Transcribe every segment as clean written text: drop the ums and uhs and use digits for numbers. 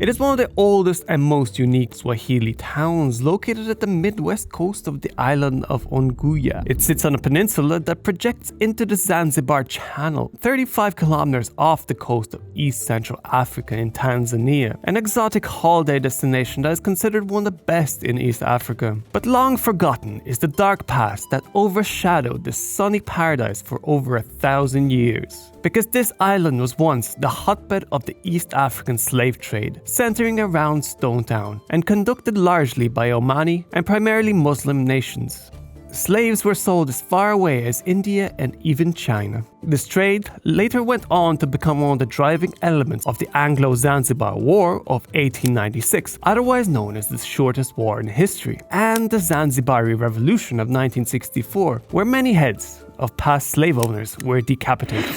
It is one of the oldest and most unique Swahili towns located at the midwest coast of the island of Unguja. It sits on a peninsula that projects into the Zanzibar Channel, 35 kilometers off the coast of East Central Africa in Tanzania, an exotic holiday destination that is considered one of the best in East Africa. But long forgotten is the dark past that overshadowed this sunny paradise for over 1,000 years. Because this island was once the hotbed of the East African slave trade, centering around Stone Town, and conducted largely by Omani and primarily Muslim nations. Slaves were sold as far away as India and even China. This trade later went on to become one of the driving elements of the Anglo-Zanzibar War of 1896, otherwise known as the shortest war in history, and the Zanzibari Revolution of 1964, where many heads of past slave owners were decapitated.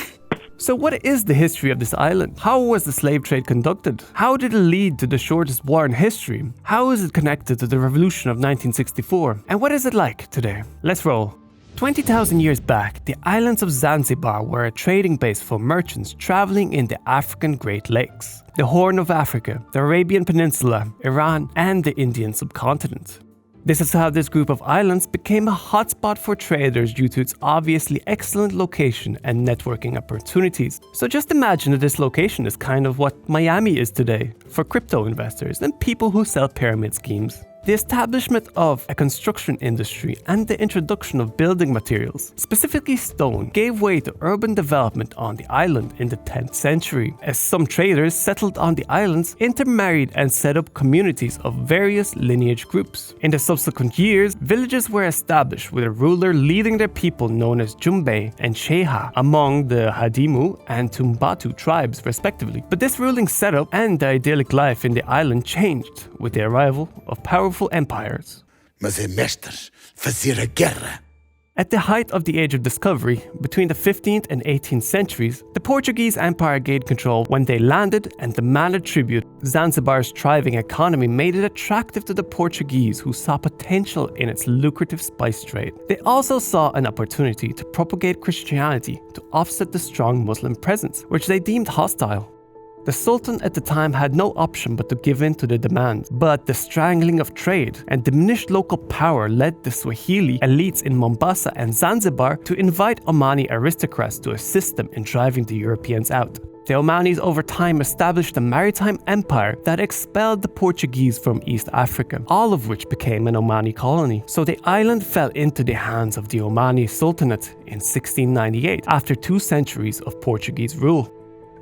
So what is the history of this island? How was the slave trade conducted? How did it lead to the shortest war in history? How is it connected to the revolution of 1964? And what is it like today? Let's roll. 20,000 years back, the islands of Zanzibar were a trading base for merchants traveling in the African Great Lakes, the Horn of Africa, the Arabian Peninsula, Iran, and the Indian subcontinent. This is how this group of islands became a hotspot for traders due to its obviously excellent location and networking opportunities. So just imagine that this location is kind of what Miami is today for crypto investors and people who sell pyramid schemes. The establishment of a construction industry and the introduction of building materials, specifically stone, gave way to urban development on the island in the 10th century, as some traders settled on the islands, intermarried and set up communities of various lineage groups. In the subsequent years, villages were established with a ruler leading their people known as Jumbe and Sheha among the Hadimu and Tumbatu tribes respectively. But this ruling setup and the idyllic life in the island changed with the arrival of powerful empires. Mas é mestres fazer a guerra. At the height of the Age of Discovery, between the 15th and 18th centuries, the Portuguese Empire gained control when they landed and demanded tribute. Zanzibar's thriving economy made it attractive to the Portuguese, who saw potential in its lucrative spice trade. They also saw an opportunity to propagate Christianity to offset the strong Muslim presence, which they deemed hostile. The Sultan at the time had no option but to give in to the demand, but the strangling of trade and diminished local power led the Swahili elites in Mombasa and Zanzibar to invite Omani aristocrats to assist them in driving the Europeans out. The Omanis over time established a maritime empire that expelled the Portuguese from East Africa, all of which became an Omani colony. So the island fell into the hands of the Omani Sultanate in 1698 after 2 centuries of Portuguese rule.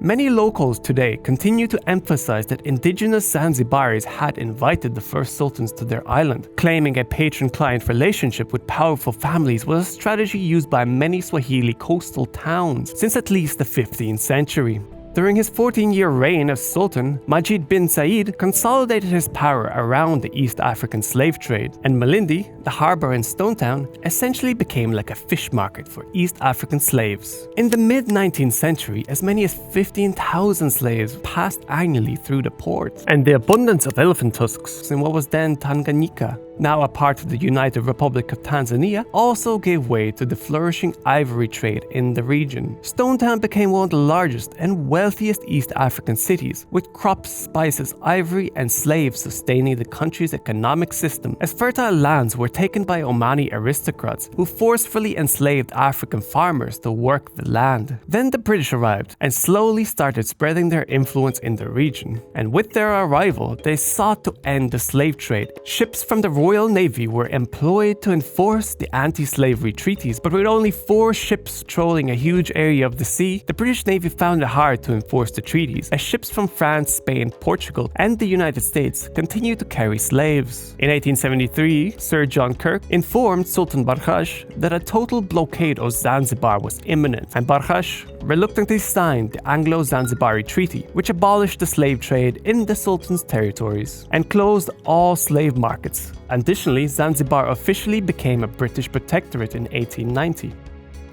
Many locals today continue to emphasize that indigenous Zanzibaris had invited the first sultans to their island. Claiming a patron-client relationship with powerful families was a strategy used by many Swahili coastal towns since at least the 15th century. During his 14-year reign as Sultan, Majid bin Said consolidated his power around the East African slave trade, and Malindi, the harbor in Stone Town, essentially became like a fish market for East African slaves. In the mid-19th century, as many as 15,000 slaves passed annually through the port, and the abundance of elephant tusks in what was then Tanganyika, now a part of the United Republic of Tanzania, also gave way to the flourishing ivory trade in the region. Stone Town became one of the largest and wealthiest East African cities, with crops, spices, ivory, and slaves sustaining the country's economic system, as fertile lands were taken by Omani aristocrats who forcefully enslaved African farmers to work the land. Then the British arrived and slowly started spreading their influence in the region. And with their arrival, they sought to end the slave trade. Ships from the Royal Navy were employed to enforce the anti-slavery treaties, but with only 4 ships patrolling a huge area of the sea, the British Navy found it hard to enforce the treaties, as ships from France, Spain, Portugal, and the United States continued to carry slaves. In 1873, Sir John Kirk informed Sultan Barghash that a total blockade of Zanzibar was imminent, and Barghash reluctantly signed the Anglo-Zanzibari Treaty, which abolished the slave trade in the Sultan's territories and closed all slave markets. Additionally, Zanzibar officially became a British protectorate in 1890.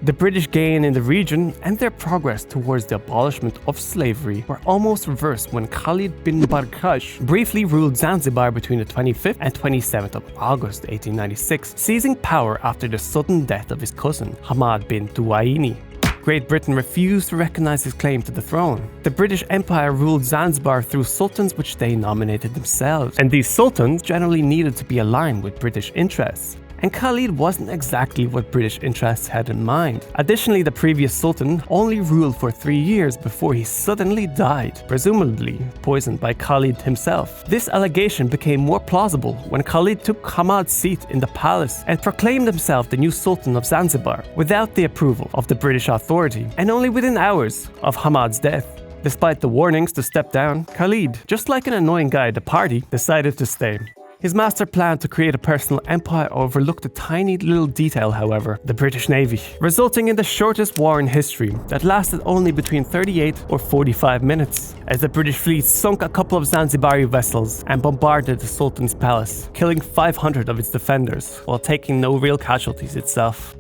The British gain in the region and their progress towards the abolishment of slavery were almost reversed when Khalid bin Barghash briefly ruled Zanzibar between the 25th and 27th of August 1896, seizing power after the sudden death of his cousin, Hamad bin Tuwaini. Great Britain refused to recognize his claim to the throne. The British Empire ruled Zanzibar through sultans which they nominated themselves, and these sultans generally needed to be aligned with British interests. And Khalid wasn't exactly what British interests had in mind. Additionally, the previous sultan only ruled for 3 years before he suddenly died, presumably poisoned by Khalid himself. This allegation became more plausible when Khalid took Hamad's seat in the palace and proclaimed himself the new sultan of Zanzibar without the approval of the British authority, and only within hours of Hamad's death. Despite the warnings to step down, Khalid, just like an annoying guy at the party, decided to stay. His master plan to create a personal empire overlooked a tiny little detail, however, the British Navy, resulting in the shortest war in history that lasted only between 38 or 45 minutes, as the British fleet sunk a couple of Zanzibari vessels and bombarded the Sultan's palace, killing 500 of its defenders, while taking no real casualties itself.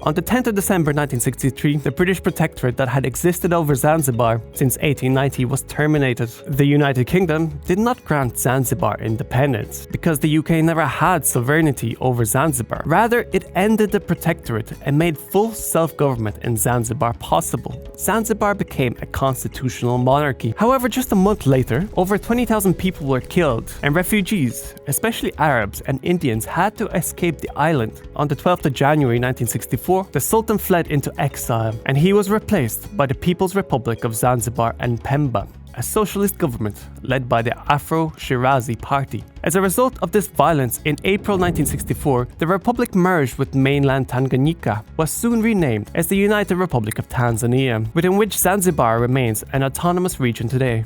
On the 10th of December 1963, the British protectorate that had existed over Zanzibar since 1890 was terminated. The United Kingdom did not grant Zanzibar independence because the UK never had sovereignty over Zanzibar. Rather, it ended the protectorate and made full self-government in Zanzibar possible. Zanzibar became a constitutional monarchy. However, just a month later, over 20,000 people were killed, and refugees, especially Arabs and Indians, had to escape the island. On the 12th of January 1964, the Sultan fled into exile, and he was replaced by the People's Republic of Zanzibar and Pemba, a socialist government led by the Afro-Shirazi Party. As a result of this violence, in April 1964, the republic merged with mainland Tanganyika, was soon renamed as the United Republic of Tanzania, within which Zanzibar remains an autonomous region today.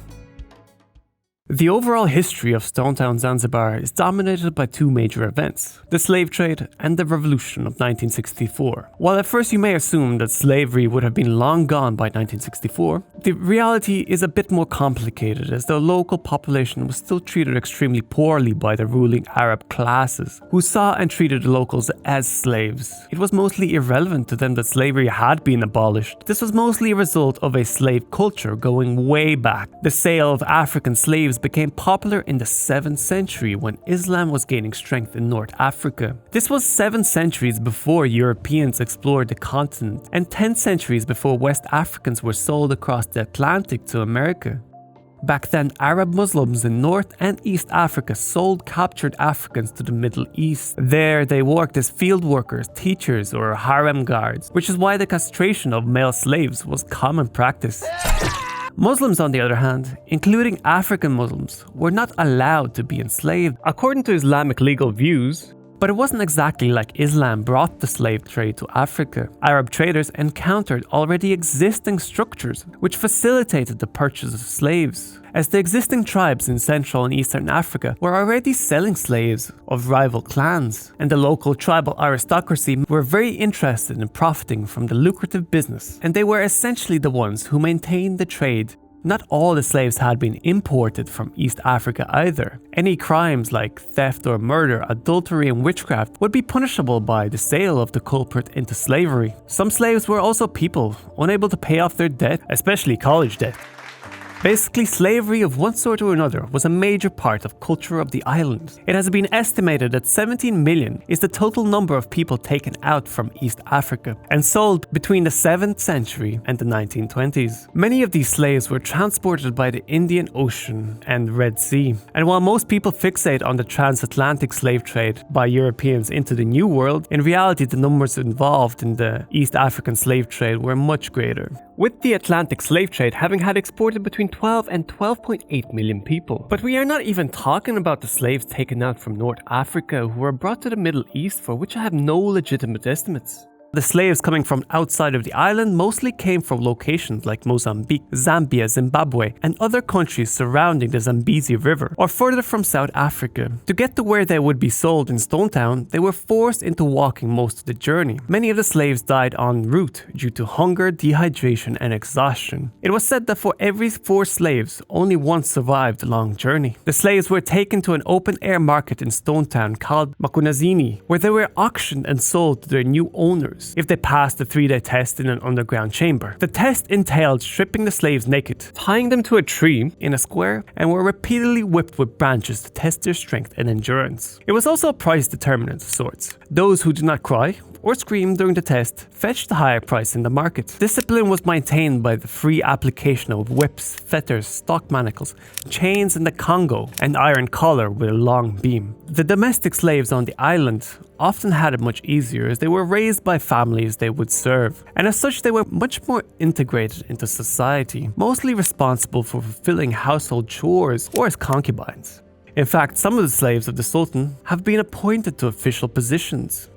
The overall history of Stone Town Zanzibar is dominated by two major events, the slave trade and the revolution of 1964. While at first you may assume that slavery would have been long gone by 1964, the reality is a bit more complicated, as the local population was still treated extremely poorly by the ruling Arab classes, who saw and treated the locals as slaves. It was mostly irrelevant to them that slavery had been abolished. This was mostly a result of a slave culture going way back. The sale of African slaves became popular in the 7th century when Islam was gaining strength in North Africa. This was 7 centuries before Europeans explored the continent and 10 centuries before West Africans were sold across the Atlantic to America. Back then, Arab Muslims in North and East Africa sold captured Africans to the Middle East. There, they worked as field workers, teachers, or harem guards, which is why the castration of male slaves was common practice. Muslims, on the other hand, including African Muslims, were not allowed to be enslaved according to Islamic legal views. But it wasn't exactly like Islam brought the slave trade to Africa. Arab traders encountered already existing structures which facilitated the purchase of slaves, as the existing tribes in Central and Eastern Africa were already selling slaves of rival clans, and the local tribal aristocracy were very interested in profiting from the lucrative business, and they were essentially the ones who maintained the trade. Not all the slaves had been imported from East Africa either. Any crimes like theft or murder, adultery and witchcraft would be punishable by the sale of the culprit into slavery. Some slaves were also people unable to pay off their debt, especially college debt. Basically, slavery of one sort or another was a major part of culture of the island. It has been estimated that 17 million is the total number of people taken out from East Africa and sold between the 7th century and the 1920s. Many of these slaves were transported by the Indian Ocean and Red Sea. And while most people fixate on the transatlantic slave trade by Europeans into the New World, in reality the numbers involved in the East African slave trade were much greater, with the Atlantic slave trade having had exported between 12 and 12.8 million people. But we are not even talking about the slaves taken out from North Africa who were brought to the Middle East, for which I have no legitimate estimates. The slaves coming from outside of the island mostly came from locations like Mozambique, Zambia, Zimbabwe, and other countries surrounding the Zambezi River, or further from South Africa. To get to where they would be sold in Stone Town, they were forced into walking most of the journey. Many of the slaves died en route due to hunger, dehydration, and exhaustion. It was said that for every 4 slaves, only 1 survived the long journey. The slaves were taken to an open-air market in Stone Town called Makunazini, where they were auctioned and sold to their new owners. slaves if they passed the 3-day test in an underground chamber. The test entailed stripping the slaves naked, tying them to a tree in a square, and were repeatedly whipped with branches to test their strength and endurance. It was also a price determinant of sorts. Those who did not cry or scream during the test fetched a higher price in the market. Discipline was maintained by the free application of whips, fetters, stock manacles, chains in the Congo, and iron collar with a long beam. The domestic slaves on the island often had it much easier as they were raised by families they would serve, and as such they were much more integrated into society, mostly responsible for fulfilling household chores or as concubines. In fact, some of the slaves of the Sultan have been appointed to official positions.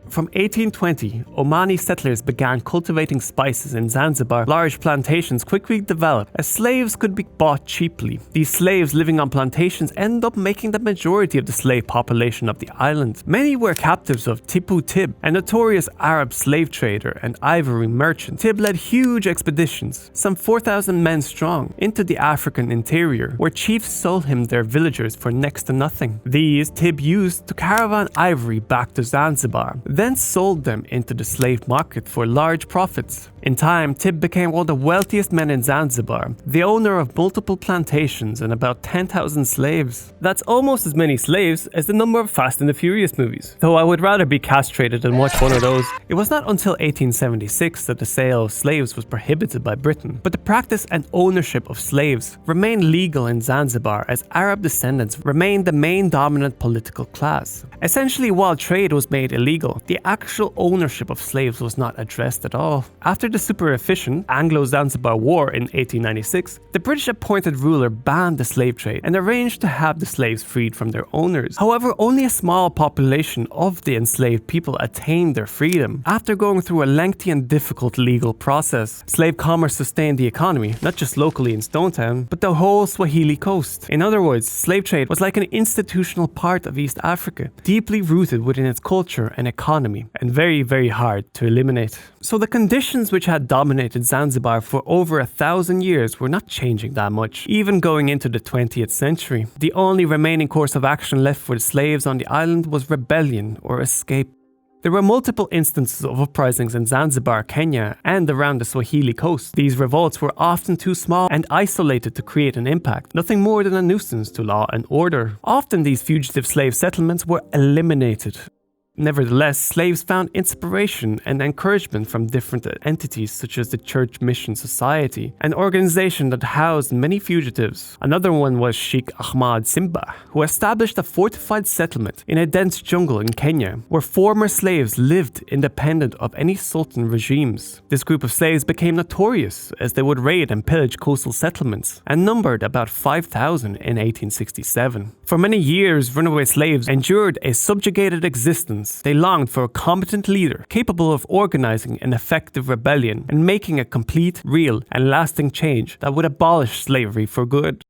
From 1820, Omani settlers began cultivating spices in Zanzibar. Large plantations quickly developed as slaves could be bought cheaply. These slaves living on plantations ended up making the majority of the slave population of the island. Many were captives of Tipu Tib, a notorious Arab slave trader and ivory merchant. Tib led huge expeditions, some 4,000 men strong, into the African interior, where chiefs sold him their villagers for next to nothing. These Tib used to caravan ivory back to Zanzibar, then sold them into the slave market for large profits. In time, Tib became one of the wealthiest men in Zanzibar, the owner of multiple plantations and about 10,000 slaves. That's almost as many slaves as the number of Fast and the Furious movies, though I would rather be castrated than watch one of those. It was not until 1876 that the sale of slaves was prohibited by Britain, but the practice and ownership of slaves remained legal in Zanzibar as Arab descendants remained the main dominant political class. Essentially, while trade was made illegal, the actual ownership of slaves was not addressed at all. After the super efficient Anglo-Zanzibar War in 1896, the British appointed ruler banned the slave trade and arranged to have the slaves freed from their owners. However, only a small population of the enslaved people attained their freedom. After going through a lengthy and difficult legal process, slave commerce sustained the economy, not just locally in Stone Town, but the whole Swahili coast. In other words, slave trade was like an institutional part of East Africa, deeply rooted within its culture and economy, and very, very hard to eliminate. So the conditions which had dominated Zanzibar for over 1,000 years were not changing that much, even going into the 20th century. The only remaining course of action left for the slaves on the island was rebellion or escape. There were multiple instances of uprisings in Zanzibar, Kenya, and around the Swahili coast. These revolts were often too small and isolated to create an impact, nothing more than a nuisance to law and order. Often these fugitive slave settlements were eliminated. Nevertheless, slaves found inspiration and encouragement from different entities such as the Church Mission Society, an organization that housed many fugitives. Another one was Sheikh Ahmad Simba, who established a fortified settlement in a dense jungle in Kenya, where former slaves lived independent of any sultan regimes. This group of slaves became notorious as they would raid and pillage coastal settlements, and numbered about 5,000 in 1867. For many years, runaway slaves endured a subjugated existence. They longed for a competent leader capable of organizing an effective rebellion and making a complete, real, and lasting change that would abolish slavery for good.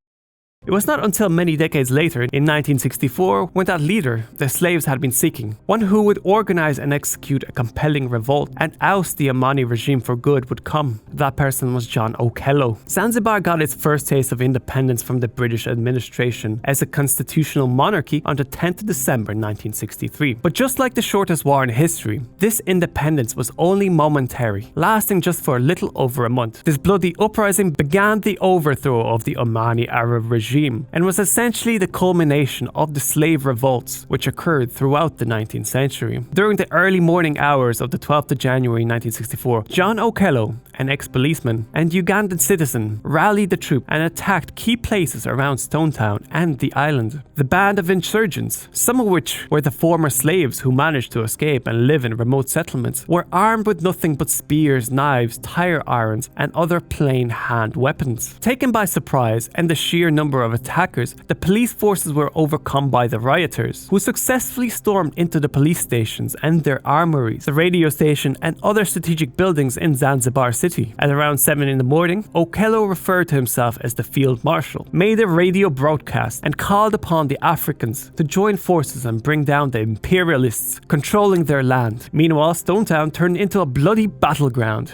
It was not until many decades later, in 1964, when that leader the slaves had been seeking, one who would organize and execute a compelling revolt and oust the Omani regime for good, would come. That person was John Okello. Zanzibar got its first taste of independence from the British administration as a constitutional monarchy on the 10th of December 1963. But just like the shortest war in history, this independence was only momentary, lasting just for a little over a month. This bloody uprising began the overthrow of the Omani Arab regime, and was essentially the culmination of the slave revolts which occurred throughout the 19th century. During the early morning hours of the 12th of January 1964, John Okello, an ex-policeman and Ugandan citizen, rallied the troops and attacked key places around Stone Town and the island. The band of insurgents, some of which were the former slaves who managed to escape and live in remote settlements, were armed with nothing but spears, knives, tire irons, and other plain hand weapons. Taken by surprise and the sheer number of attackers, the police forces were overcome by the rioters, who successfully stormed into the police stations and their armories, the radio station, and other strategic buildings in Zanzibar City. At around 7 in the morning, Okello referred to himself as the Field Marshal, made a radio broadcast, and called upon the Africans to join forces and bring down the Imperialists controlling their land. Meanwhile, Stone Town turned into a bloody battleground.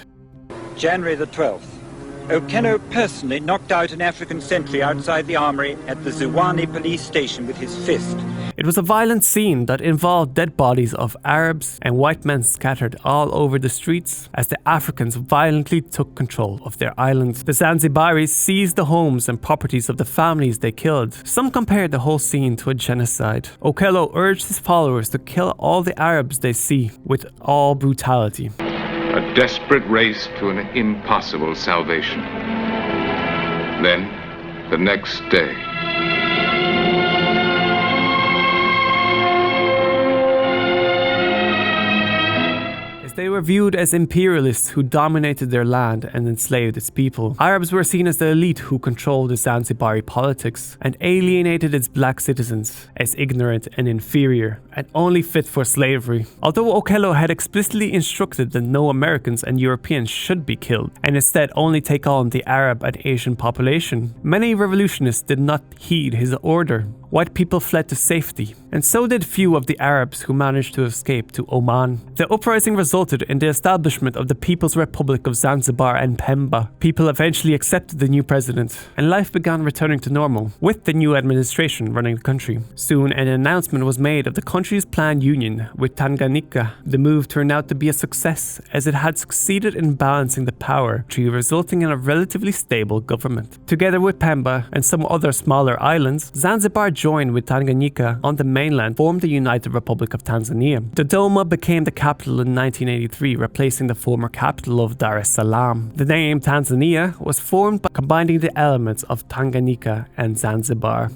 January the 12th, Okello personally knocked out an African sentry outside the armory at the Ziwani police station with his fist. It was a violent scene that involved dead bodies of Arabs and white men scattered all over the streets as the Africans violently took control of their islands. The Zanzibaris seized the homes and properties of the families they killed. Some compared the whole scene to a genocide. Okello urged his followers to kill all the Arabs they see with all brutality. A desperate race to an impossible salvation. Then, the next day. They were viewed as imperialists who dominated their land and enslaved its people. Arabs were seen as the elite who controlled the Zanzibari politics and alienated its black citizens as ignorant and inferior and only fit for slavery. Although Okello had explicitly instructed that no Americans and Europeans should be killed and instead only take on the Arab and Asian population, many revolutionists did not heed his order. White people fled to safety, and so did few of the Arabs who managed to escape to Oman. The uprising resulted in the establishment of the People's Republic of Zanzibar and Pemba. People eventually accepted the new president, and life began returning to normal, with the new administration running the country. Soon, an announcement was made of the country's planned union with Tanganyika. The move turned out to be a success, as it had succeeded in balancing the power tree, resulting in a relatively stable government. Together with Pemba and some other smaller islands, Zanzibar joined with Tanganyika on the mainland, formed the United Republic of Tanzania. Dodoma became the capital in 1983, replacing the former capital of Dar es Salaam. The name Tanzania was formed by combining the elements of Tanganyika and Zanzibar.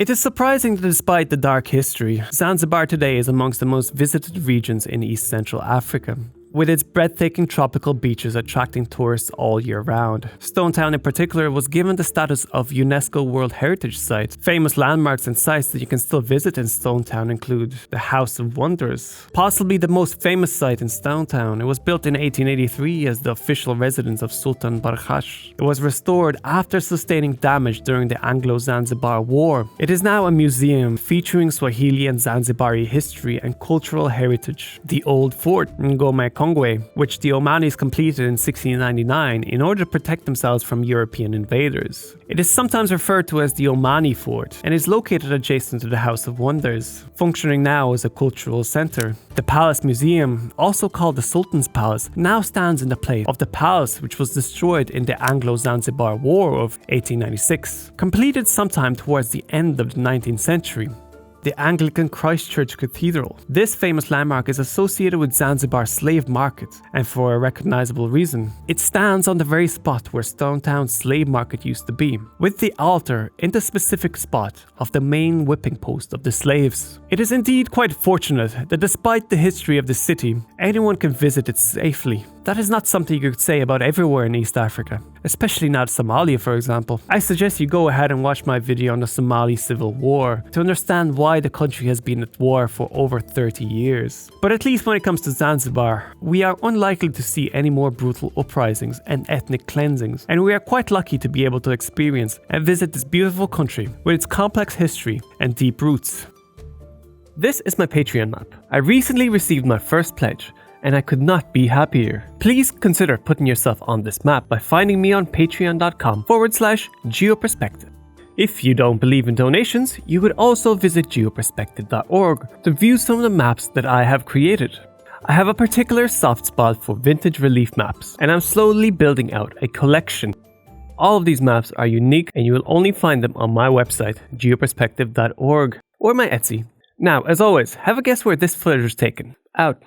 It is surprising that despite the dark history, Zanzibar today is amongst the most visited regions in East Central Africa, with its breathtaking tropical beaches attracting tourists all year round. Stone Town in particular was given the status of UNESCO World Heritage Site. Famous landmarks and sites that you can still visit in Stone Town include the House of Wonders, possibly the most famous site in Stone Town. It was built in 1883 as the official residence of Sultan Barghash. It was restored after sustaining damage during the Anglo-Zanzibar War. It is now a museum featuring Swahili and Zanzibari history and cultural heritage. The old fort, Ngome Kongwe, which the Omanis completed in 1699 in order to protect themselves from European invaders. It is sometimes referred to as the Omani Fort and is located adjacent to the House of Wonders, functioning now as a cultural center. The Palace Museum, also called the Sultan's Palace, now stands in the place of the palace which was destroyed in the Anglo-Zanzibar War of 1896, completed sometime towards the end of the 19th century. The Anglican Christchurch Cathedral. This famous landmark is associated with Zanzibar's slave market, and for a recognizable reason. It stands on the very spot where Stone Town's slave market used to be, with the altar in the specific spot of the main whipping post of the slaves. It is indeed quite fortunate that despite the history of the city, anyone can visit it safely. That is not something you could say about everywhere in East Africa, especially not Somalia, for example. I suggest you go ahead and watch my video on the Somali Civil War to understand why the country has been at war for over 30 years. But at least when it comes to Zanzibar, we are unlikely to see any more brutal uprisings and ethnic cleansings, and we are quite lucky to be able to experience and visit this beautiful country with its complex history and deep roots. This is my Patreon map. I recently received my first pledge, and I could not be happier. Please consider putting yourself on this map by finding me on patreon.com/geoperspective. If you don't believe in donations, you could also visit geoperspective.org to view some of the maps that I have created. I have a particular soft spot for vintage relief maps, and I'm slowly building out a collection. All of these maps are unique, and you will only find them on my website, geoperspective.org, or my Etsy. Now, as always, have a guess where this footage was taken. Out.